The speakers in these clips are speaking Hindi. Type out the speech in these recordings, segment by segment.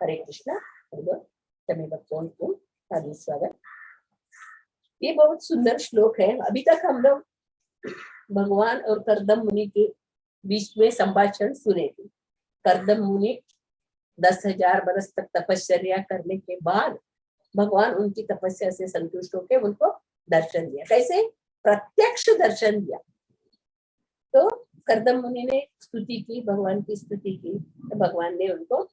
हरे कृष्णा। सभी भक्तों को हार्दिक स्वागत। ये बहुत सुंदर श्लोक है। अभी तक हम लोग भगवान और कर्दम मुनि के बीच में संभाषण सुने थे। कर्दम मुनि 10,000 बरस तक तपस्या करने के बाद भगवान उनकी तपस्या से संतुष्ट होकर उनको दर्शन दिया। कैसे? प्रत्यक्ष दर्शन दिया। तो कर्दम मुनि ने स्तुति की, भगवान की स्तुति की, तो भगवान ने उनको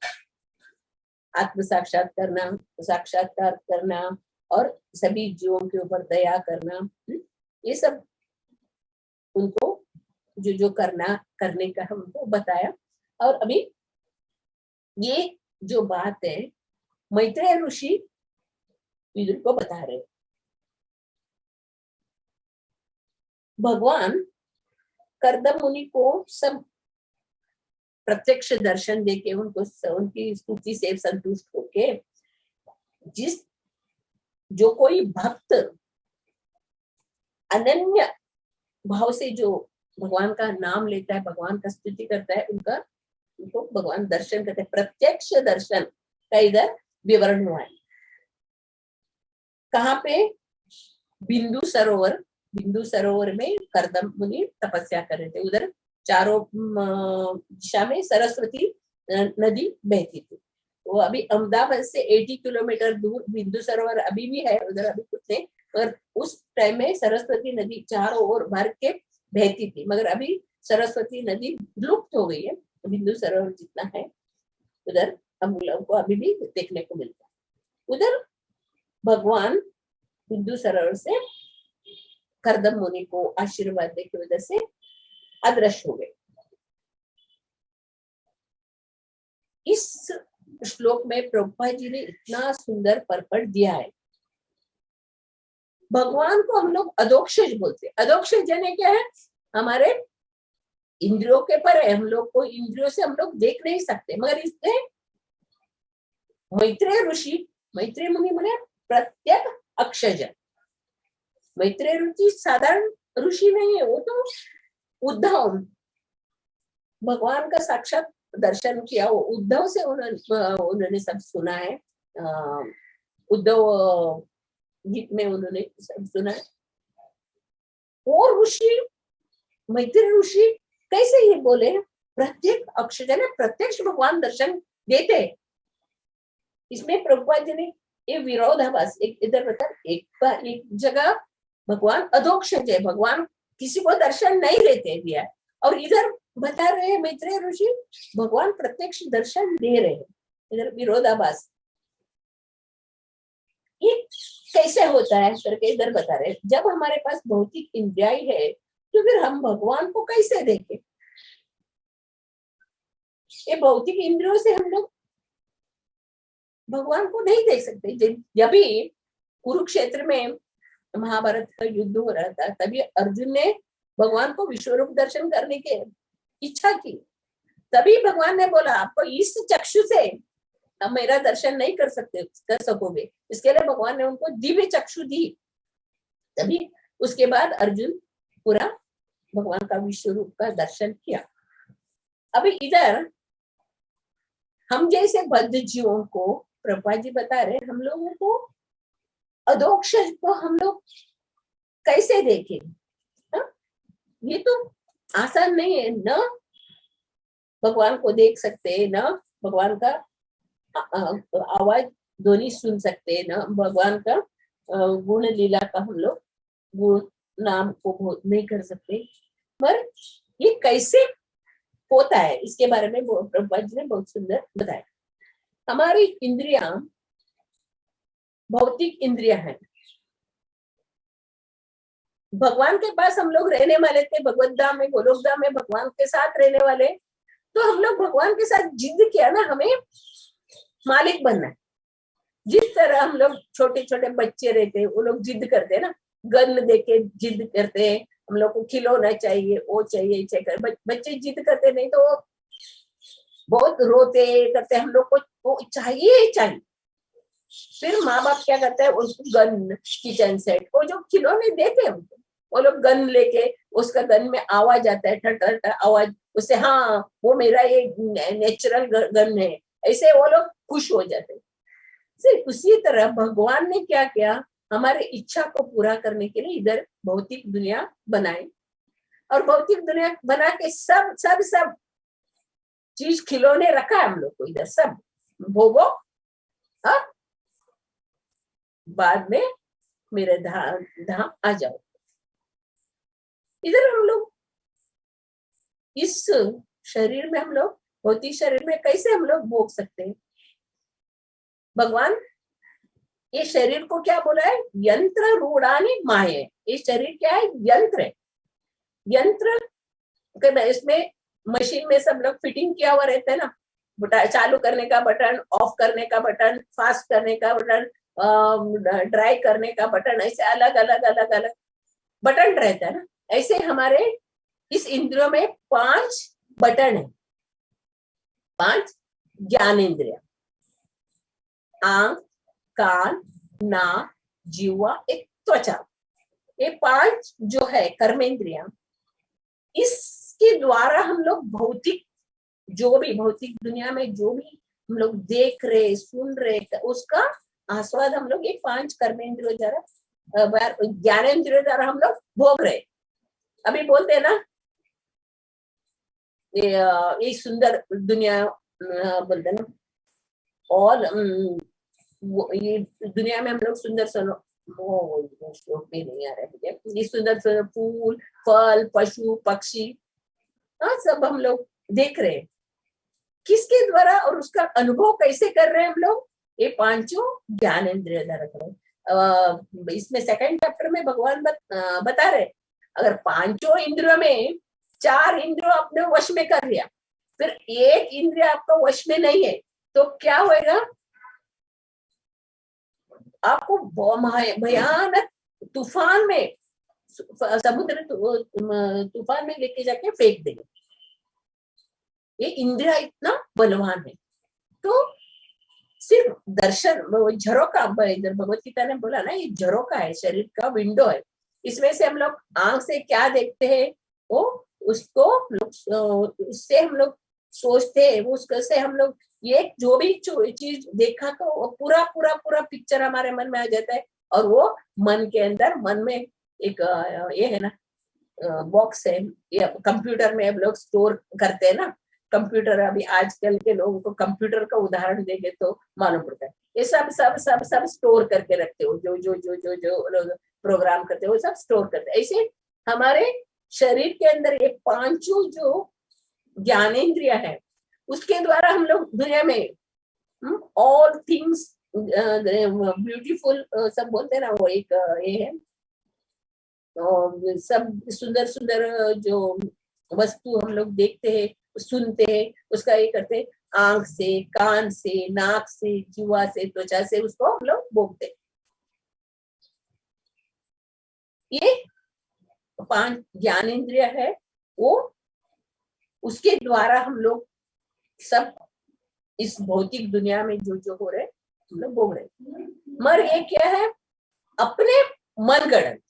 आत्म साक्षात्कार करना और सभी जीवों के ऊपर दया करना, ये सब उनको जो करने का हमको बताया। और अभी ये जो बात है मैत्रेय ऋषि विदुर को बता रहे। भगवान कर्दम मुनि को सब प्रत्यक्ष दर्शन देके उनको उनकी स्तुति से संतुष्ट होके जो कोई भक्त अनन्य भाव से जो भगवान का नाम लेता है, भगवान का स्तुति करता है, उनको भगवान दर्शन करते हैं। प्रत्यक्ष दर्शन का इधर विवरण हुआ है। कहाँ पे? बिंदु सरोवर में कर्दम मुनि तपस्या कर रहे थे। उधर चारों दिशा में सरस्वती नदी बहती थी। वो अभी अहमदाबाद से 80 किलोमीटर दूर बिंदु सरोवर अभी भी है, उधर अभी कुछ नहीं, पर उस टाइम में सरस्वती नदी चारों ओर भर के बहती थी। मगर अभी सरस्वती नदी लुप्त हो गई है। बिंदु सरोवर जितना है उधर हम लोगों को अभी भी देखने को मिलता है। उधर भगवान बिंदु सरोवर से कर्दम मुनि को आशीर्वाद देने की वजह से अदृश्य हो गए। इस श्लोक में प्रभुपाद जी ने इतना सुंदर परपट दिया है। भगवान को हम लोग अधोक्षज बोलते हैं। अधोक्षज यानी क्या है? हमारे इंद्रियों के पर है। हम लोग को इंद्रियों से हम लोग देख नहीं सकते। मगर इसने मैत्रेय मुनि माने प्रत्यक अक्षज। मैत्रेय ऋषि साधारण ऋषि नहीं है, वो तो उद्धव, भगवान का साक्षात दर्शन किया। वो उद्धव से उन्होंने सब सुना है। उद्धव गीत में उन्होंने सब सुना है। और ऋषि मैत्रेय ऋषि कैसे ये बोले? प्रत्येक अक्षर प्रत्यक्ष भगवान दर्शन देते। इसमें प्रभुपाद जी ने ये विरोधाभास एक इधर बता, एक जगह भगवान अधोक्षज है, भगवान किसी को दर्शन नहीं देते दिया, और इधर बता रहे हैं मैत्रेय ऋषि भगवान प्रत्यक्ष दर्शन दे रहे हैं। इधर विरोधाभास ये कैसे होता है करके इधर बता रहे हैं। जब हमारे पास भौतिक इंद्रियां है तो फिर हम भगवान को कैसे देखें? ये भौतिक इंद्रियों से हम लोग भगवान को नहीं देख सकते। जब भी कुरुक्षेत्र में महाभारत का युद्ध हो रहा था, तभी अर्जुन ने भगवान को विश्वरूप दर्शन करने की इच्छा की। तभी भगवान ने बोला आपको इस चक्षु से आप मेरा दर्शन नहीं कर सकोगे। इसके लिए भगवान ने उनको दिव्य चक्षु दी। तभी उसके बाद अर्जुन पूरा भगवान का विश्वरूप का दर्शन किया। अभी इधर हम जैसे बद्ध जीवों को प्रभुपाद जी बता रहे, हम लोगों को अधोक्षज को हम लोग कैसे देखें? ये तो आसान नहीं है। न भगवान को देख सकते, न भगवान का आवाज ध्वनि सुन सकते, न भगवान का गुण लीला का हम लोग गुण नाम को बोध नहीं कर सकते। पर ये कैसे होता है इसके बारे में प्रभुपाद जी ने बहुत सुंदर बताया। हमारी इंद्रियां भौतिक इंद्रियां हैं। भगवान के पास हम लोग रहने वाले थे, भगवत धाम में, गोलोक धाम में भगवान के साथ रहने वाले। तो हम लोग भगवान के साथ जिद किया ना, हमें मालिक बनना है। जिस तरह हम लोग छोटे छोटे बच्चे रहते, वो लोग जिद करते हैं ना, गन देके जिद करते हैं, हम लोग को खिलौना चाहिए, वो चाहिए, बच्चे जिद करते नहीं तो बहुत रोते करते, हम लोग को वो चाहिए। फिर माँ बाप क्या करते हैं, उसको गन, किचन सेट, वो जो खिलौने देते हैं उनको, वो लोग गन लेके, उसका गन में आवाज आता है, ठट ठट आवाज, उससे हाँ वो मेरा ये नेचुरल गन है, ऐसे वो लोग खुश हो जाते। सिर्फ उसी तरह भगवान ने क्या किया, हमारे इच्छा को पूरा करने के लिए इधर भौतिक दुनिया बनाई, और भौतिक दुनिया बना के सब सब सब चीज खिलौने रखा है हम लोग को इधर, सब भोगो, हाँ, बाद में मेरे धाम धाम आ जाओ। इधर हम लोग इस शरीर में, हम लोग भौतिक शरीर में कैसे हम लोग भोग सकते हैं? भगवान ये शरीर को क्या बोला है? यंत्र रूढ़ानी माये। ये शरीर क्या है? यंत्र है। यंत्र इसमें मशीन में सब लोग फिटिंग किया हुआ रहता है ना, चालू करने का बटन, ऑफ करने का बटन, फास्ट करने का बटन, ड्राई करने का बटन, ऐसे अलग अलग अलग अलग बटन रहता है ना। ऐसे हमारे इस इंद्रियों में 5 बटन है, 5 ज्ञानेंद्रिय, आंख, कान, नाक, जीवा, एक त्वचा, ये 5 जो है कर्मेंद्रिया, इसके द्वारा हम लोग भौतिक, जो भी भौतिक दुनिया में जो भी हम लोग देख रहे, सुन रहे, उसका आस्वाद हम लोग ये 5 कर्मेंद्रियों द्वारा, ज्ञानेंद्रियों द्वारा हम लोग भोग रहे। अभी बोलते हैं ना ये सुंदर दुनिया बोलते हैं ना, और ये दुनिया में हम लोग सुंदर श्लोक में नहीं आ रहा है मुझे, ये सुंदर सुंदर फूल, फल, पशु, पक्षी, हाँ, सब हम लोग देख रहे हैं। किसके द्वारा और उसका अनुभव कैसे कर रहे हैं हम लोग? ये 5 ज्ञानेंद्रिय द्वारा करो। इसमें सेकंड चैप्टर में भगवान बता रहे, अगर 5 इंद्रियों में 4 इंद्रियों अपने वश में कर लिया, फिर 1 इंद्रिय आपका वश में नहीं है, तो क्या होएगा? आपको भयानक तूफान में, समुद्र तूफान में लेके जाके फेंक देंगे। ये इंद्रिया इतना बलवान है। तो सिर्फ दर्शन, झरोका, इधर भगवत गीता ने बोला ना, ये झरोका है, शरीर का विंडो है। इसमें से हम लोग आंख से क्या देखते हैं, वो उसको उससे हम लोग सोचते हैं, उससे हम लोग ये जो भी चीज देखा तो पूरा पूरा पूरा पिक्चर हमारे मन में आ जाता है, और वो मन के अंदर, मन में एक ये है ना बॉक्स है, ये कंप्यूटर में हम लोग स्टोर करते हैं ना। कंप्यूटर, अभी आजकल के लोगों को कंप्यूटर का उदाहरण देंगे तो मालूम पड़ता है, ये सब सब सब सब स्टोर करके रखते हो, जो जो जो जो जो लोग प्रोग्राम करते हो सब स्टोर करते हैं। ऐसे हमारे शरीर के अंदर ये 5 जो ज्ञानेंद्रिय है, उसके द्वारा हम लोग दुनिया में ऑल थिंग्स ब्यूटीफुल सब बोलते हैं ना, वो एक ये है, सब सुंदर सुंदर जो वस्तु हम लोग देखते हैं, सुनते हैं, उसका ये करते हैं, आंख से, कान से, नाक से, जीवा से, त्वचा से उसको हम लोग भोगते हैं। ये 5 ज्ञानेंद्रिय है, वो उसके द्वारा हम लोग सब इस भौतिक दुनिया में जो जो हो रहे हम लोग भोग रहे। मगर ये क्या है? अपने मनगढ़ंत,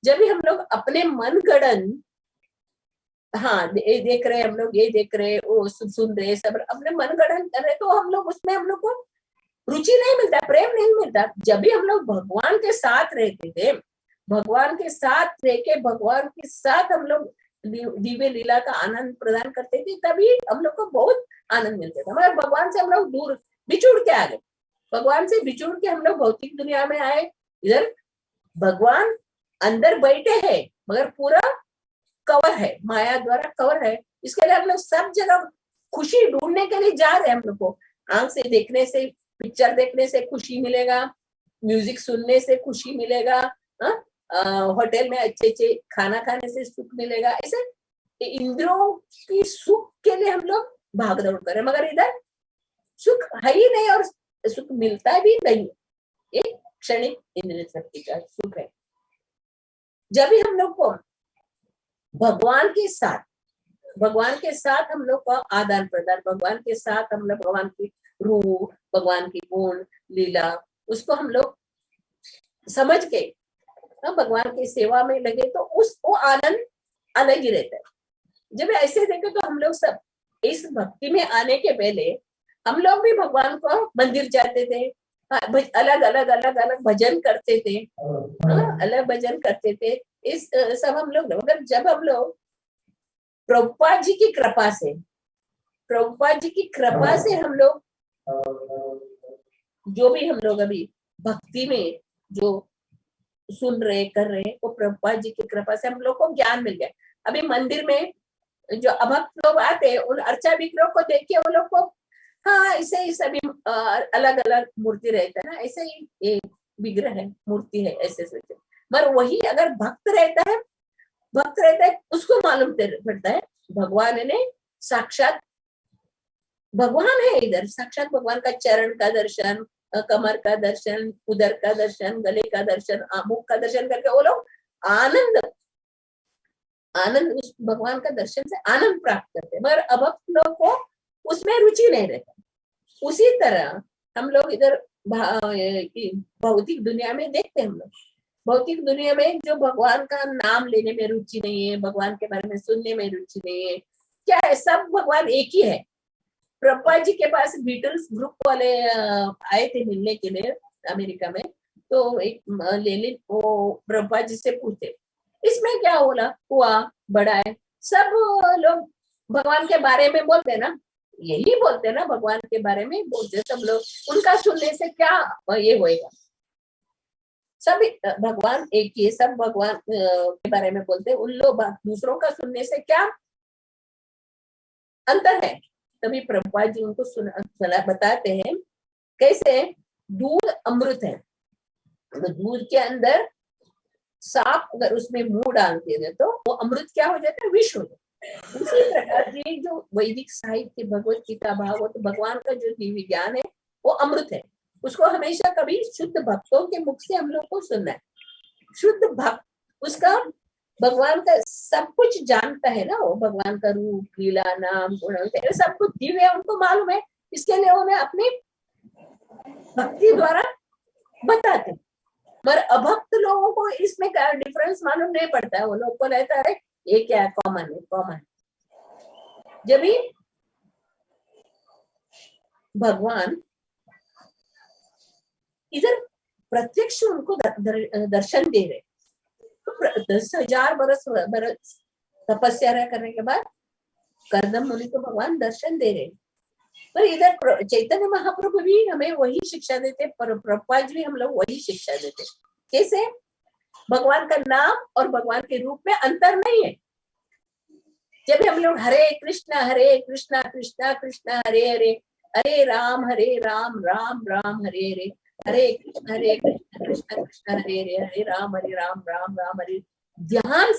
जब भी हम लोग अपने मनगढ़ंत, हाँ, देख रहे हम लोग, ये देख रहे, वो सुन रहे, सब अपने मनगढ़ंत कर रहे, तो हम लोग उसमें, हम लोग को रुचि नहीं मिलता, प्रेम नहीं मिलता। जब भी हम लोग भगवान के साथ रहते थे, भगवान के साथ रह के भगवान के साथ हम लोग दिव्य लीला का आनंद प्रदान करते थे, तभी हम लोग को बहुत आनंद मिलता था। मगर भगवान से हम लोग दूर बिछुड़ के आ गए, भगवान से बिछुड़ के हम लोग भौतिक दुनिया में आए। इधर भगवान अंदर बैठे हैं, मगर पूरा कवर है, माया द्वारा कवर है। इसके लिए हम लोग सब जगह खुशी ढूंढने के लिए जा रहे हैं। हम लोग को आंख से देखने से, पिक्चर देखने से खुशी मिलेगा, म्यूजिक सुनने से खुशी मिलेगा, होटल में अच्छे अच्छे खाना खाने से सुख मिलेगा। ऐसे इंद्रियों की सुख के लिए हम लोग भाग दौड़ कर रहे हैं, मगर इधर सुख है ही नहीं और सुख मिलता भी नहीं, एक क्षणिक इंद्रिय शक्ति का सुख है। जब भी हम लोग को भगवान के साथ हम लोग का आदान प्रदान, भगवान के साथ हम लोग भगवान की रूप, भगवान की गुण लीला, उसको हम लोग समझ के भगवान की सेवा में लगे, तो वो आनंद अलग ही रहता है। जब ऐसे देखे तो हम लोग सब इस भक्ति में आने के पहले हम लोग भी भगवान को मंदिर जाते थे, अलग अलग अलग अलग भजन करते थे, अलग भजन करते थे, इस सब हम लोग। मगर जब हम लोग प्रभुपाद जी की कृपा से, प्रभुपाद जी की कृपा से हम लोग जो भी हम लोग अभी भक्ति में जो सुन रहे कर रहे, वो प्रभुपाद जी की कृपा से हम लोग को ज्ञान मिल गया। अभी मंदिर में जो अभक्त लोग आते हैं, उन अर्चा विग्रह को देख के वो लोग को, हाँ ऐसे ही सभी अलग अलग मूर्ति रहता है ना, ऐसे ही एक विग्रह है, मूर्ति है, ऐसे सोचते। मगर वही अगर भक्त रहता है, भक्त रहता है, उसको मालूम पड़ता है भगवान ने साक्षात भगवान है इधर, साक्षात भगवान का चरण का दर्शन, कमर का दर्शन, उदर का दर्शन, गले का दर्शन, मुख का दर्शन करके वो लोग आनंद आनंद उस भगवान का दर्शन से आनंद प्राप्त करते हैं। मगर अभक्त लोग को उसमें रुचि नहीं रहता। उसी तरह हम लोग इधर भौतिक दुनिया में देखते हैं, हम लोग भौतिक दुनिया में जो भगवान का नाम लेने में रुचि नहीं है, भगवान के बारे में सुनने में रुचि नहीं है, क्या है, सब भगवान एक ही है। प्रभुपाद जी के पास बीटल्स ग्रुप वाले आए थे मिलने के लिए अमेरिका में, तो एक लेनिन वो प्रभुपाद जी से पूछते, इसमें क्या हुआ बड़ा है, सब लोग भगवान के बारे में बोलते ना, यही बोलते ना, भगवान के बारे में बोलते सब लोग, उनका सुनने से क्या ये होएगा, सब भगवान एक ही, सब भगवान के बारे में बोलते, उन लोग दूसरों का सुनने से क्या अंतर है। तभी प्रभुपाद जी उनको बताते हैं कैसे दूध अमृत है, तो दूध के अंदर सांप अगर उसमें मुंह डालते हैं तो वो अमृत क्या हो जाता है, विष हो जाता है। उसी प्रकार ये जो वैदिक साहित्य, भगवत गीता, भागवत, भगवान का जो दिव्य ज्ञान है वो अमृत है, उसको हमेशा कभी शुद्ध भक्तों के मुख से हम लोग को सुनना है। शुद्ध भक्त उसका भगवान का सब कुछ जानता है ना, वो भगवान का रूप, लीला, नाम, गुण सब कुछ दिव्य है, उनको मालूम है, इसके लिए उन्हें अपनी भक्ति द्वारा बताते। पर अभक्त लोगों को इसमें क्या डिफरेंस मालूम नहीं पड़ता है, वो लोग को रहता है ये क्या कॉमन है, कॉमन। जब भी भगवान इधर प्रत्यक्ष उनको दर्शन दे रहे, तो 10,000 बरस तपस्या करने के बाद कर्दम मुनि को भगवान दर्शन दे रहे। पर इधर चैतन्य महाप्रभु भी हमें वही शिक्षा देते, प्रभुपाद जी भी हम लोग वही शिक्षा देते। कैसे भगवान का नाम और भगवान के रूप में अंतर नहीं है। जब हम लोग हरे कृष्णा कृष्णा कृष्णा हरे हरे, हरे राम राम राम हरे हरे, हरे कृष्णा कृष्णा कृष्णा हरे हरे, हरे राम राम राम हरे, ध्यान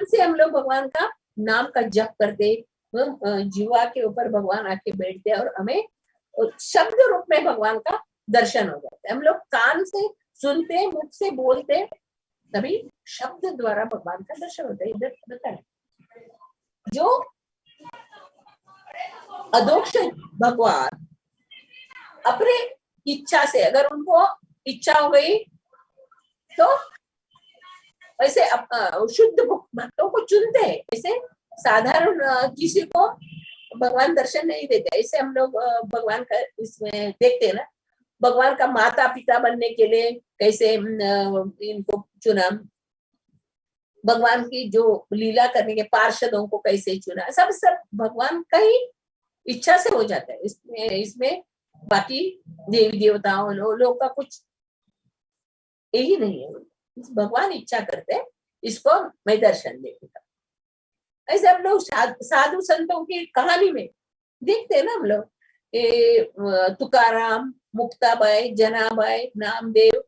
से हम लोग भगवान का नाम का जप करते, जीवा के ऊपर भगवान आके बैठते और हमें शब्द रूप में भगवान का दर्शन हो जाता है। हम लोग कान से सुनते, मुख से बोलते, तभी शब्द द्वारा भगवान का दर्शन होता है। इधर बताए जो अदोक्ष भगवान अपने इच्छा से, अगर उनको इच्छा हो गई तो वैसे शुद्ध भक्तों को चुनते हैं, ऐसे साधारण किसी को भगवान दर्शन नहीं देते। ऐसे हम लोग भगवान का इसमें देखते हैं ना, भगवान का माता पिता बनने के लिए कैसे इनको चुना, भगवान की जो लीला करने के पार्षदों को कैसे चुना, सब भगवान का ही इच्छा से हो जाता है। इसमें बाकी देवी देवताओं लोग का कुछ यही नहीं है, भगवान इच्छा करते हैं इसको मैं दर्शन देगा। ऐसे हम लोग साधु संतों की कहानी में देखते हैं ना, हम लोग तुकाराम, मुक्ताबाई, जनाबाई, नामदेव,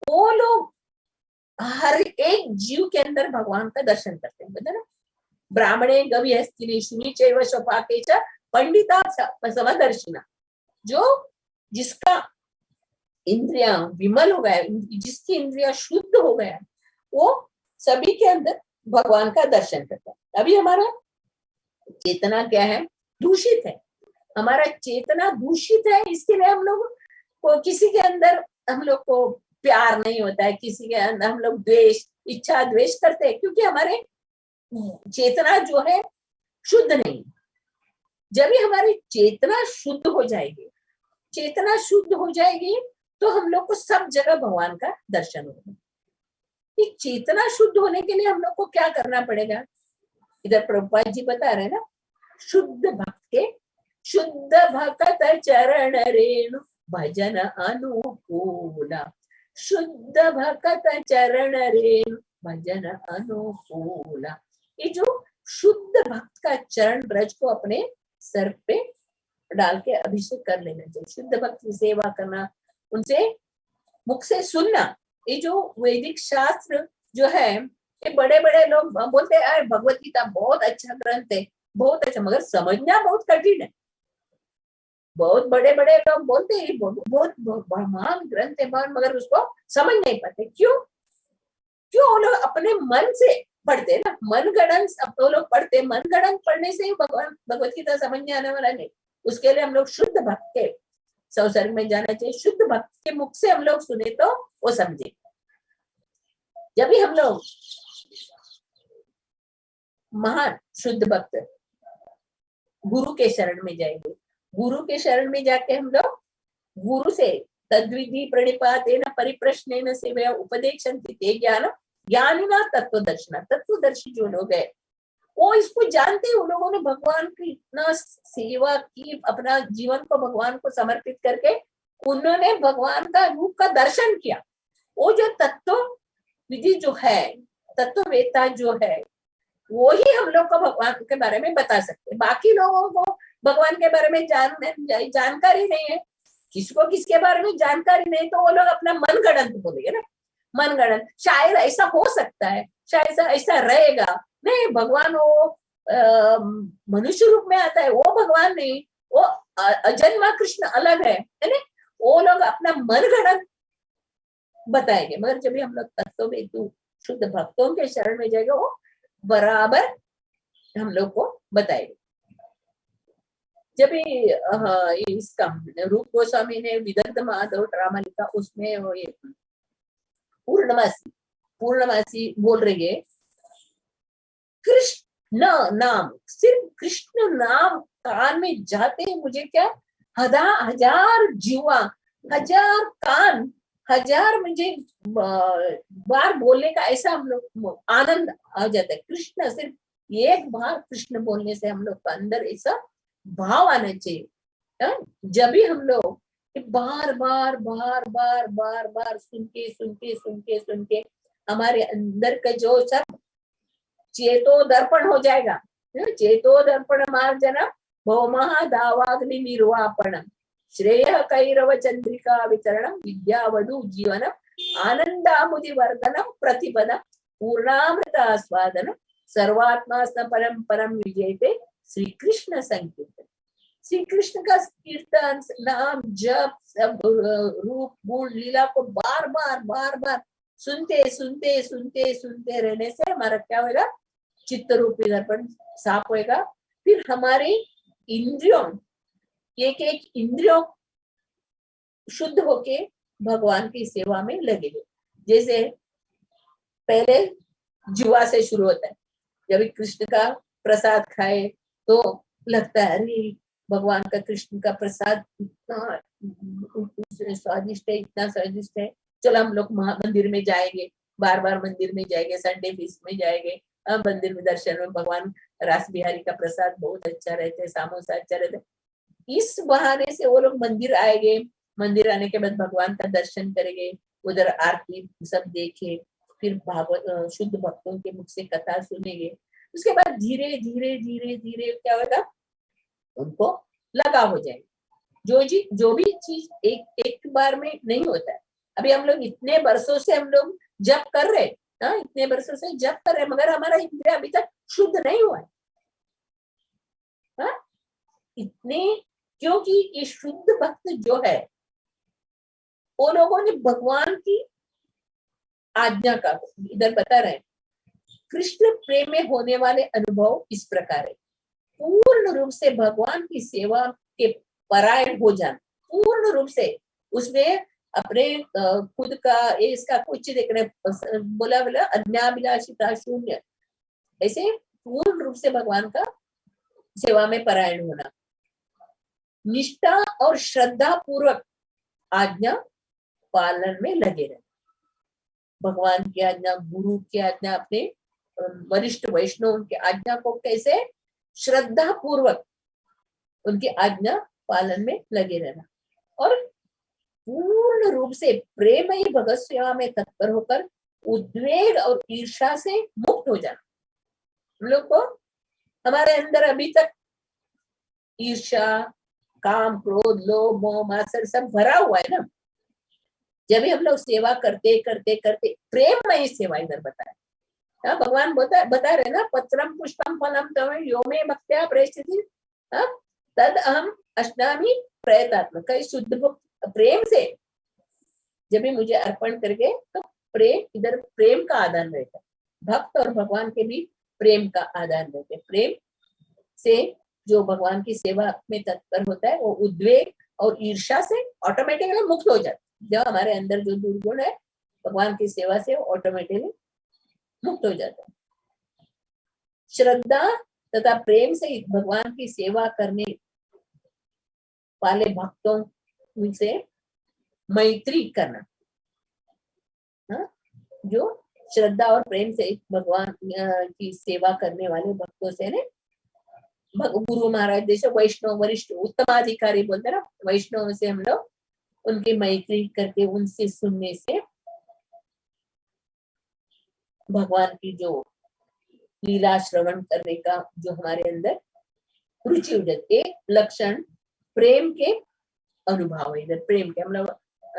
वो लोग हर एक जीव के अंदर भगवान का दर्शन करते हैं, बता ना। ब्राह्मणे गव्यस्तिनी शुनि चैव स्वपाके च पंडिता समदर्शिना, जो जिसका इंद्रिया विमल हो गया, जिसकी इंद्रिया शुद्ध हो गया, वो सभी के अंदर भगवान का दर्शन करता है। अभी हमारा चेतना क्या है, दूषित है, हमारा चेतना दूषित है, इसके लिए हम लोग को किसी के अंदर हम लोग को प्यार नहीं होता है, किसी के अंदर हम लोग द्वेष, इच्छा द्वेष करते हैं, क्योंकि हमारे चेतना जो है शुद्ध नहीं। जब भी हमारी चेतना शुद्ध हो जाएगी, चेतना शुद्ध हो जाएगी, तो हम लोग को सब जगह भगवान का दर्शन होगा। ये चेतना शुद्ध होने के लिए हम लोग को क्या करना पड़ेगा? इधर प्रभुपाद जी बता रहे हैं ना, शुद्ध भक्त के, शुद्ध भक्त चरण रेणु भजन अनुकूला, शुद्ध भक्त चरण रेणु भजन अनुकूला। ये जो शुद्ध भक्त का चरण ब्रज को अपने सर पे डाल के अभिषेक कर लेना चाहिए। शुद्ध भक्त की सेवा करना, उनसे मुख से सुनना। ये जो वैदिक शास्त्र जो है, ये बड़े बड़े लोग बोलते हैं भगवत गीता बहुत अच्छा ग्रंथ है, बहुत अच्छा, मगर समझना बहुत कठिन है। बहुत बड़े बड़े लोग बोलते हैं बहुत महान ग्रंथ है, मगर उसको समझ नहीं पाते। क्यों? क्यों? वो लोग अपने मन से पढ़ते ना, मनगढ़ंत वो लोग पढ़ते, मनगढ़ंत पढ़ने से ही भगवान भगवत गीता समझ में आने वाला नहीं। उसके लिए हम लोग शुद्ध भक्त के संसर्ग में जाना चाहिए। शुद्ध भक्त के मुख से हम लोग सुने तो वो समझे। जब भी हम लोग महान शुद्ध भक्त गुरु के शरण में जाएंगे, गुरु के शरण में जाके हम लोग गुरु से तद्विधि प्रणिपातेन परिप्रश्नेन सेवया उपदेक्षन्ति ते ज्ञानम ज्ञानिना तत्वदर्शिना। तत्वदर्शी जो लोग है वो इसको जानते हैं। उन लोगों ने भगवान की इतना सेवा की, अपना जीवन को भगवान को समर्पित करके उन्होंने भगवान का रूप का दर्शन किया। वो जो तत्व विधि जो है, तत्ववेत्ता जो है, वो ही हम लोग को भगवान के बारे में बता सकते। बाकी लोगों को भगवान के बारे में जानकारी नहीं है। किसको किसके बारे में जानकारी नहीं, तो वो लोग अपना मनगढ़ंत बोलेंगे ना, मनगढ़ंत। शायद ऐसा हो सकता है, शायद ऐसा रहेगा। नहीं, भगवान वो मनुष्य रूप में आता है, वो भगवान नहीं, वो अजन्मा कृष्ण अलग है ना। वो लोग अपना मनगढ़ंत बताएंगे। मगर जब भी हम लोग तत्ववेदु शुद्ध भक्तों के शरण में जाएंगे, वो बराबर हम लोग को बताएंगे। जब इसका रूप गोस्वामी ने विदग्ध माधव ड्रामा लिखा, उसमें वो ये पूर्णमासी बोल रही है, कृष्ण नाम, सिर्फ कृष्ण नाम कान में जाते हैं, मुझे क्या हजार जीवा, हजार कान, हजार मुझे बार बोलने का ऐसा हम लोग आनंद आ जाता है। कृष्ण, सिर्फ एक बार कृष्ण बोलने से हम लोग का अंदर ऐसा भाव आना चाहिए। जब भी हम लोग बार बार बार बार बार बार सुन के हमारे अंदर का जो सब चेतो दर्पण हो जाएगा। चेतो दर्पण मार्जनम भौमहादावाग्नि निर्वापणम श्रेय कैरव चंद्रिका वितरणम विद्यावधु जीवनम आनंदामुदि वर्धनम प्रतिपदम पूर्णामृत आस्वादनम सर्वात्मा परम परम विजयते श्री कृष्ण संकीर्तन। श्री कृष्ण का कीर्तन, नाम, जप, सब रूप गुण लीला को बार बार बार बार सुनते रहने से हमारा क्या होगा? चित्त रूपी दर्पण साफ होएगा। फिर हमारी इंद्रियों, एक एक इंद्रियों शुद्ध होके भगवान की सेवा में लगेंगे। जैसे पहले जुआ से शुरू होता है, जब कृष्ण का प्रसाद खाए तो लगता है अरे भगवान का, कृष्ण का प्रसाद इतना स्वादिष्ट है, इतना स्वादिष्ट है, चलो हम लोग मंदिर में जाएंगे, बार बार मंदिर में जाएंगे, संडे फीस्ट में जाएंगे, मंदिर में दर्शन में भगवान रास बिहारी का प्रसाद बहुत अच्छा रहता है, समोसा अच्छा रहता है। इस बहाने से वो लोग मंदिर आएंगे, मंदिर आने के बाद भगवान का दर्शन करेंगे, उधर आरती सब देखे, फिर भागवत शुद्ध भक्तों के मुख से कथा सुनेंगे। उसके बाद धीरे धीरे धीरे धीरे क्या होगा? उनको लगा हो जाएगा। जो भी चीज एक बार में नहीं होता है। अभी हम लोग इतने वर्षों से हम लोग जप कर रहे, इतने वर्षों से जप कर रहे, मगर हमारा इंद्रिय अभी तक शुद्ध नहीं हुआ है। इतने, क्योंकि ये शुद्ध भक्त जो है वो लोगों ने भगवान की आज्ञा का, इधर बता रहे हैं, कृष्ण प्रेम में होने वाले अनुभव इस प्रकार है। पूर्ण रूप से भगवान की सेवा के परायण हो जाना, पूर्ण रूप से उसमें अपने खुद का इसका कुछ देखने, बोला अन्याभिलाषिता शून्य, ऐसे पूर्ण रूप से भगवान का सेवा में परायण होना। निष्ठा और श्रद्धा पूर्वक आज्ञा पालन में लगे रहे। भगवान की आज्ञा, गुरु की आज्ञा, अपने वरिष्ठ वैष्णव की आज्ञा को कैसे श्रद्धा पूर्वक उनकी आज्ञा पालन में लगे रहना और पूर्ण रूप से प्रेम ही भगवत सेवा में तत्पर होकर उद्वेग और ईर्ष्या से मुक्त हो जाना। हम लोग को हमारे अंदर अभी तक ईर्ष्या, काम, क्रोध, लोभ, मोह, मात्सर्य सब भरा हुआ है ना। जब भी हम लोग सेवा करते करते करते प्रेममयी सेवा इधर बताया, भगवान बता रहे ना, पत्रम पुष्पम फलम तव यो मे भक्त्या प्रेषयति तद अहम अश्नामि प्रयतात्मक। शुद्ध प्रेम से जब भी मुझे अर्पण करके, तो प्रेम इधर प्रेम का आदान रहता है, भक्त और भगवान के भी प्रेम का आदान रहता है। प्रेम से जो भगवान की सेवा में तत्पर होता है वो उद्वेग और ईर्ष्या से ऑटोमेटिकली मुक्त हो जाता है। जब हमारे अंदर जो दुर्गुण है भगवान की सेवा से ऑटोमेटिकली मुक्त हो जाता है। श्रद्धा तथा प्रेम से भगवान की सेवा करने वाले भक्तों से मैत्री करना, जो श्रद्धा और प्रेम से भगवान की सेवा करने वाले भक्तों से ने गुरु महाराज जैसे वैष्णव वरिष्ठ उत्तमाधिकारी बोलते ना, वैष्णव से हम लोग उनकी मैत्री करके उनसे सुनने से भगवान की जो लीला श्रवण करने का जो हमारे अंदर रुचि हो जाती है। लक्षण प्रेम के अनुभव है। इधर प्रेम के हम लोग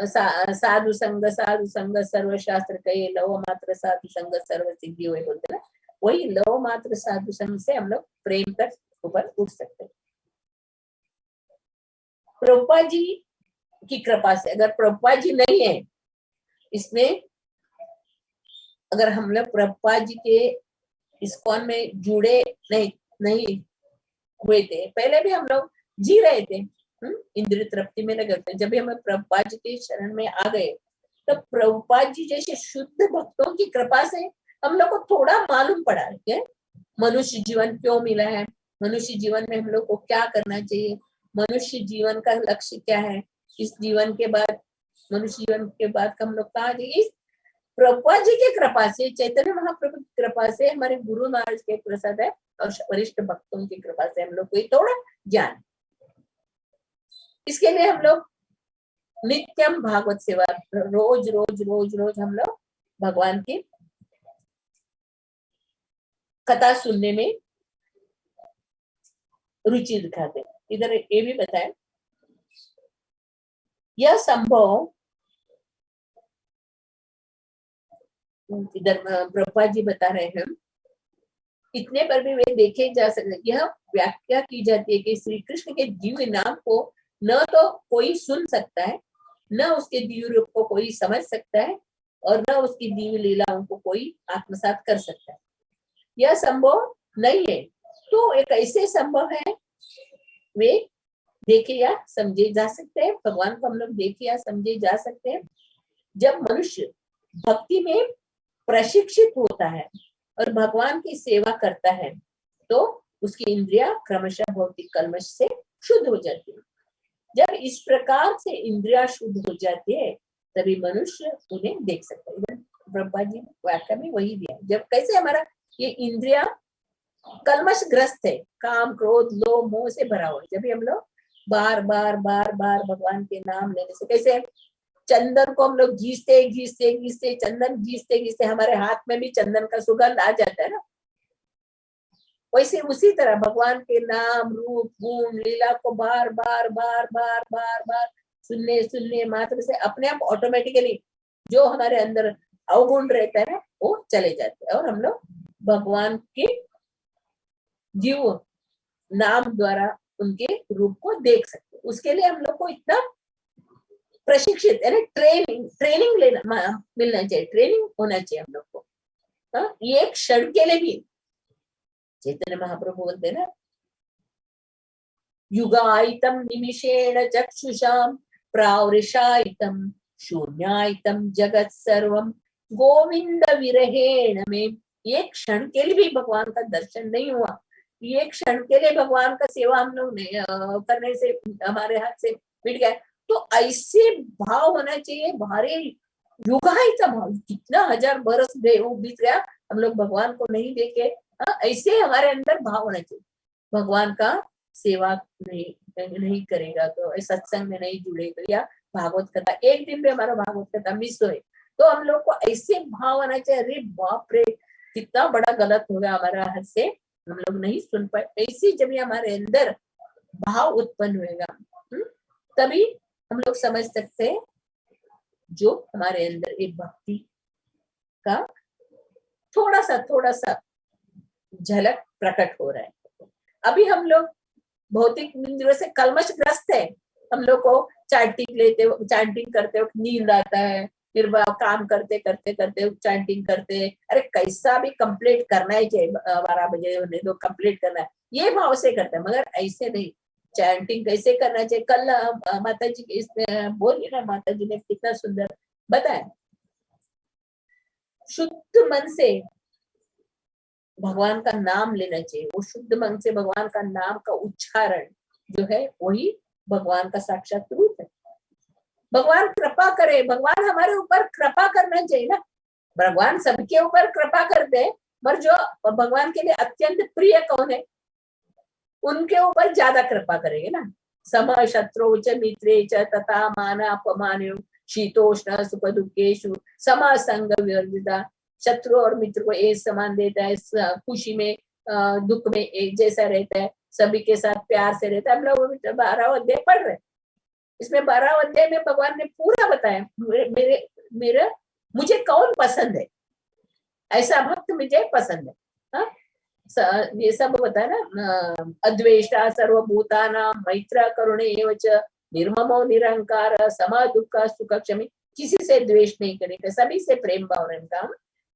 साधु संग सर्वशास्त्र कहे, लव मात्र साधु संग सर्व सिद्धि हुए बोलते ना, वही लव मात्र साधु संग से हम लोग प्रेम तक ऊपर उठ सकते हैं। प्रभुपाद जी की कृपा से, अगर प्रभुपाद जी नहीं है इसमें, अगर हम लोग प्रभुपाद जी के इस्कॉन में जुड़े नहीं हुए थे, पहले भी हम लोग जी रहे थे इंद्रिय तृप्ति में लगे थे, जब भी हमें प्रभुपाद जी के शरण में आ गए तो प्रभुपाद जी जैसे शुद्ध भक्तों की कृपा से हम लोग को थोड़ा मालूम पड़ा है मनुष्य जीवन क्यों मिला है, मनुष्य जीवन में हम लोग को क्या करना चाहिए, मनुष्य जीवन का लक्ष्य क्या है, इस जीवन के बाद, मनुष्य जीवन के बाद हम लोग कहाँ जाएंगे। प्रभुपाद जी की कृपा से, चैतन्य महाप्रभु की कृपा से, हमारे गुरु महाराज के प्रसाद है और वरिष्ठ भक्तों की कृपा से हम लोग को थोड़ा ज्ञान। इसके लिए हम लोग नित्यम भागवत सेवा रोज रोज रोज रोज हम लोग भगवान की कथा सुनने में रुचि दिखाते हैं। इधर ये भी बताएं, यह संभव, इधर प्रभुपाद जी बता रहे हैं, इतने पर भी वे देखे जा सकते। यह व्याख्या की जाती है कि श्री कृष्ण के दिव्य नाम को न तो कोई सुन सकता है, न उसके दिव्य रूप को कोई समझ सकता है, और न उसकी दिव्य लीलाओं को कोई आत्मसात कर सकता है। यह संभव नहीं है। तो एक ऐसे संभव है वे देखे या समझे जा सकते हैं, भगवान को हम लोग देखे या समझे जा सकते हैं जब मनुष्य भक्ति में प्रशिक्षित होता है और भगवान की सेवा करता है, तो उसकी इंद्रिया क्रमशः भौतिक कल्मश से शुद्ध हो जाती है। जब इस प्रकार से इंद्रिया शुद्ध हो जाती है तभी मनुष्य उन्हें देख सकता है। प्रभुपाद जी व्याख्या में वही दिया, जब कैसे हमारा ये इंद्रिया कल्मश ग्रस्त है, काम क्रोध लोभ मोह से भरा हुआ है, जब भी हम लोग बार बार बार बार भगवान के नाम लेने से, कैसे चंदन को हम लोग घीसते घीसते घीसते, चंदन घीसते घीसते हमारे हाथ में भी चंदन का सुगंध आ जाता है ना, वैसे उसी तरह भगवान के नाम रूप गुण लीला को बार बार बार बार बार बार सुनने सुनने मात्र से अपने आप ऑटोमेटिकली जो हमारे अंदर अवगुण रहता है वो चले जाते हैं और हम लोग भगवान के जीव नाम द्वारा उनके रूप को देख सकते हैं। उसके लिए हम लोग को इतना प्रशिक्षित यानी ट्रेनिंग लेना मिलना चाहिए, ट्रेनिंग होना चाहिए हम लोग को। ये क्षण के लिए भी चैतन्य महाप्रभु बोलते ना, युगायितम निमिषेण चक्षुषाम प्रावृषायितम शून्यायितम जगत सर्वम गोविंद विरहेण में। एक क्षण के लिए भी भगवान का दर्शन नहीं हुआ ये क्षण के लिए भगवान का सेवा हम लोग ने करने से हमारे हाथ से मिट गया। तो ऐसे भाव होना चाहिए, भारी युगायता भाव, कितना हजार बरस बीत गया हम लोग भगवान को नहीं देखे। ऐसे हमारे अंदर भाव होना चाहिए। भगवान का सेवा नहीं करेगा तो, सत्संग में नहीं जुड़ेगा या भागवत कथा एक दिन भी हमारा भागवत कथा मिस हो तो हम लोग को ऐसे भाव आना चाहिए, अरे बाप रे कितना बड़ा गलत हो गया हमारा हाथ से, हम लोग नहीं सुन पाए। ऐसी जब हमारे अंदर भाव उत्पन्न होगा तभी हम लोग समझ सकते हैं जो हमारे अंदर एक भक्ति का थोड़ा सा झलक प्रकट हो रहा है। अभी हम लोग भौतिक इंद्रियों से कलमशग्रस्त है। हम लोग को चैंटिंग करते वक्त नींद आता है, फिर काम करते करते करते चैंटिंग करते, अरे कैसा भी कंप्लीट करना ही चाहिए, 12 बजे होने दो, कंप्लीट करना है, ये भाव से करते हैं। मगर ऐसे नहीं, चैंटिंग कैसे करना चाहिए। कल माता जी इसमें बोली ना, माता जी ने कितना सुंदर बताया, शुद्ध मन से भगवान का नाम लेना चाहिए। वो शुद्ध मन से भगवान का नाम का उच्चारण जो है वही भगवान का साक्षात रूप है। भगवान कृपा करे, भगवान हमारे ऊपर कृपा करना चाहिए ना। भगवान सबके ऊपर कृपा करते हैं, पर जो भगवान के लिए अत्यंत प्रिय कौन है उनके ऊपर ज्यादा कृपा करेंगे ना। सम शत्रु च मित्रे च तथा मान अपमान शीतोष्ण सुख दुखेशु समा संग विवर्जिता। शत्रु और मित्र को एक समान देता है, खुशी में दुख में एक जैसा रहता है, सभी के साथ प्यार से रहता है। हम लोग 12 अध्याय पढ़ रहे, इसमें 12 अध्याय में भगवान ने पूरा बताया मेरे मुझे कौन पसंद है, ऐसा भक्त मुझे पसंद है। हा? ये सब बताया ना, अद्वेष्टा सर्वभूतानां मैत्र करुणे एवच निर्ममो निरंकार समा दुख सुख क्षमी। किसी से द्वेष नहीं करेगा, सभी से प्रेम भाव का,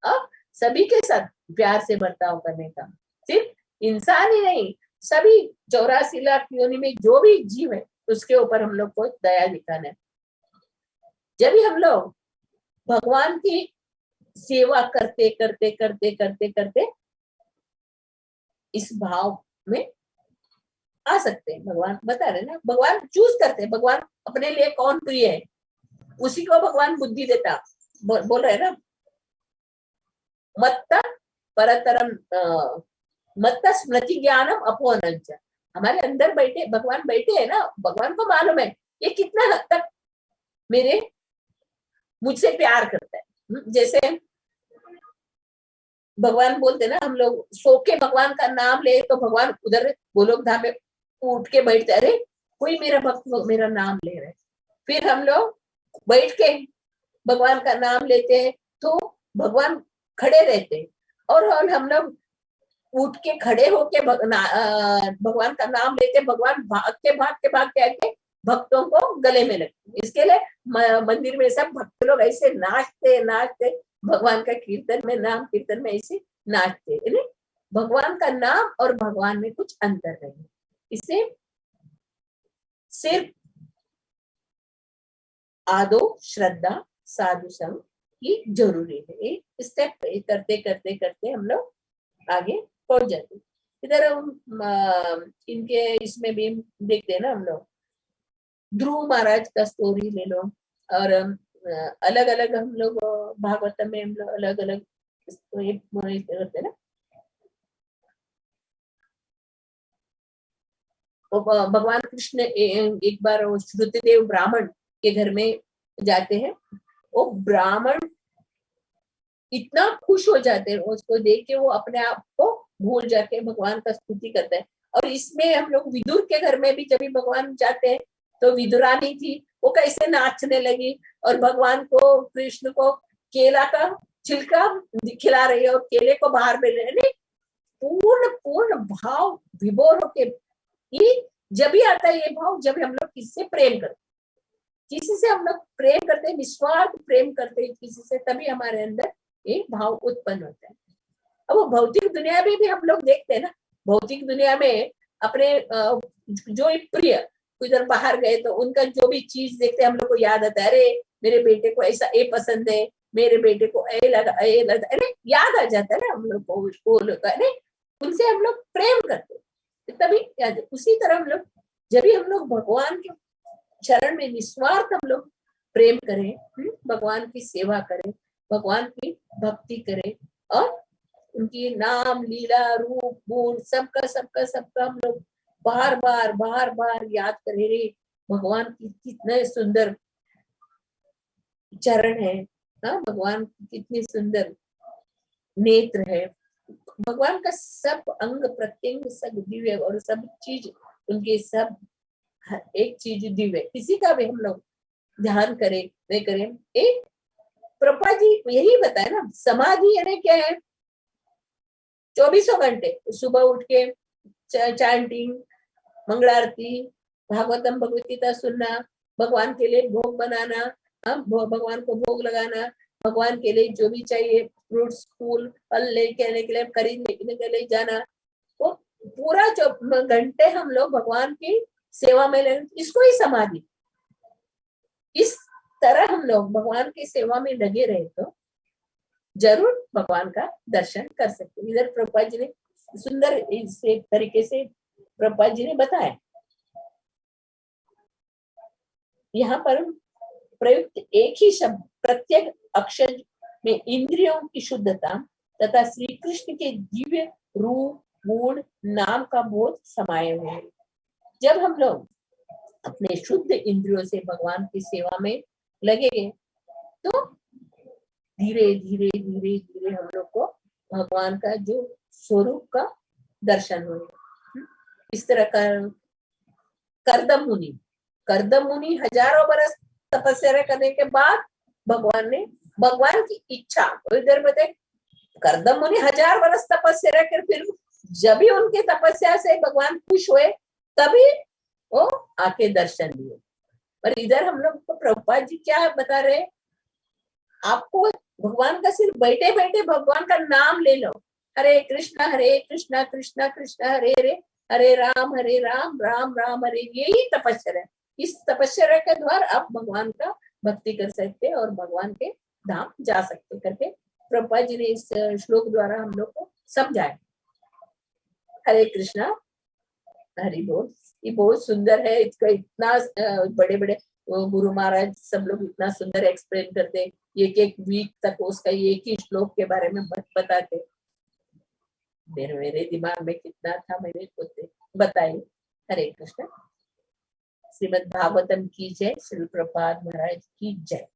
अब सभी के साथ प्यार से बर्ताव करने का। सिर्फ इंसान ही नहीं, सभी 84 लाख योनि में जो भी जीव है उसके ऊपर हम लोग को दया दिखाना है। जब भी हम लोग भगवान की सेवा करते करते करते करते करते इस भाव में आ सकते हैं। भगवान बता रहे ना, भगवान चूज करते हैं, भगवान अपने लिए कौन प्रिय है उसी को भगवान बुद्धि देता। बोल रहे ना, मत्त परतरम मत्त स्मृति ज्ञानम अपोनंच। हमारे अंदर बैठे भगवान बैठे है ना, भगवान को मालूम है ये कितना हद तक मुझसे प्यार करता है। जैसे भगवान बोलते ना, हम लोग सो के भगवान का नाम ले तो भगवान उधर गोलोक धाम में उठ के बैठते, अरे कोई मेरा भक्त मेरा नाम ले रहा है। फिर हम लोग बैठ के भगवान का नाम लेते हैं तो भगवान खड़े रहते हैं, और हम लोग उठ के खड़े होके भगवान का नाम लेते, भगवान भाग के आके भक्तों को गले में लगते। इसके लिए मंदिर में सब भक्त लोग ऐसे नाचते भगवान का कीर्तन में, नाम कीर्तन में ऐसे नाचते। भगवान का नाम और भगवान में कुछ अंतर नहीं। इसे सिर्फ आदो श्रद्धा साधु संग की जरूरी है। स्टेप करते करते करते हम लोग आगे पहुंच जाते। इधर इनके इसमें भी देखते हैं ना हम लोग, ध्रुव महाराज का स्टोरी ले लो, और अलग अलग हम लोग भागवत में हम लोग अलग अलग करते ना। भगवान कृष्ण एक बार श्रुतदेव ब्राह्मण के घर में जाते हैं। वो ब्राह्मण इतना खुश हो जाते हैं उसको देख के, वो अपने आप को भूल जाके भगवान का स्तुति करते हैं। और इसमें हम लोग विदुर के घर में भी जब भी भगवान जाते हैं तो विदुरानी थी, वो कैसे नाचने लगी और भगवान को कृष्ण को केला का छिलका खिला रही है और केले को बाहर में ले रही। पूर्ण भाव विभोर होके, ये जब भी आता है ये भाव जब हम लोग किससे प्रेम करते, किसी से हम लोग प्रेम करते, निस्वार्थ प्रेम करते किसी से, तभी हमारे अंदर एक भाव उत्पन्न होता है। अब वो भौतिक दुनिया में भी हम लोग देखते हैं ना, भौतिक दुनिया में अपने जो प्रिय उधर बाहर गए तो उनका जो भी चीज देखते हैं हम लोग को याद आता है, अरे मेरे बेटे को ऐसा ए पसंद है, मेरे बेटे को ए लगा, अरे याद आ जाता है ना हम लोग को। अरे उनसे हम लोग प्रेम करते हैं। तभी याद है, उसी तरह हम लोग जब भी हम लोग भगवान के चरण में निस्वार्थ हम लोग प्रेम करें, भगवान की सेवा करें, भगवान की भक्ति करें और उनकी नाम लीला रूप गुण सबका हम लोग बार बार याद करें। रे भगवान की कितने सुंदर चरण है, हाँ भगवान की कितनी सुंदर नेत्र है, भगवान का सब अंग प्रत्यंग सब दिव्य और सब चीज उनके सब एक चीज दिव्य, किसी का भी हम लोग ध्यान करें वे करें। एक प्रभा जी यही बताए ना, समाधि यानी क्या है, 24 घंटे सुबह उठ के चैंटिंग, मंगलारती, भागवतम भगवत गीता सुनना, भगवान के लिए भोग बनाना, भगवान को भोग लगाना, भगवान के लिए जो भी चाहिए फ्रूट्स फूल फल लेके आने के लिए खरीदने के लिए जाना, वो पूरा 24 घंटे हम लोग भगवान की सेवा में लगे, इसको ही समाधि। इस तरह हम लोग भगवान की सेवा में लगे रहे तो जरूर भगवान का दर्शन कर सकते। इधर प्रभुपाद जी ने सुंदर इस तरीके से प्रभुपाद जी ने बताया। यहाँ पर प्रयुक्त एक ही शब्द प्रत्येक अक्षर में इंद्रियों की शुद्धता तथा श्री कृष्ण के दिव्य रूप गुण नाम का बोध समाये हुए है। जब हम लोग अपने शुद्ध इंद्रियों से भगवान की सेवा में लगेंगे तो धीरे धीरे धीरे धीरे हम लोग को भगवान का जो स्वरूप का दर्शन होगा। इस तरह का करदम मुनि हजारों बरस तपस्या करने के बाद भगवान की इच्छा, इधर बताए करदम मुनि 1000 बरस तपस्या कर, फिर जब भी उनके तपस्या से भगवान खुश हुए तभी वो आके दर्शन दिए। पर इधर हम लोग को प्रभुपाद जी क्या बता रहे, आपको भगवान का सिर्फ बैठे बैठे भगवान का नाम ले लो, हरे कृष्णा कृष्णा कृष्णा हरे हरे, हरे राम राम राम हरे, यही तपस्या है। इस तपस्या के द्वारा आप भगवान का भक्ति कर सकते हैं और भगवान के धाम जा सकते करके प्रभुपाद जी ने इस श्लोक द्वारा हम लोग को समझाया। हरे कृष्णा, हरि बोल। ये बहुत सुंदर है, इसका इतना बड़े बड़े गुरु महाराज सब लोग इतना सुंदर एक्सप्लेन करते, एक एक वीक तक उसका एक ही श्लोक के बारे में बताते। मेरे दिमाग में कितना था मैंने खुद बताई। हरे कृष्ण। श्रीमद् भागवतम की जय, श्री प्रभुपाद महाराज की जय।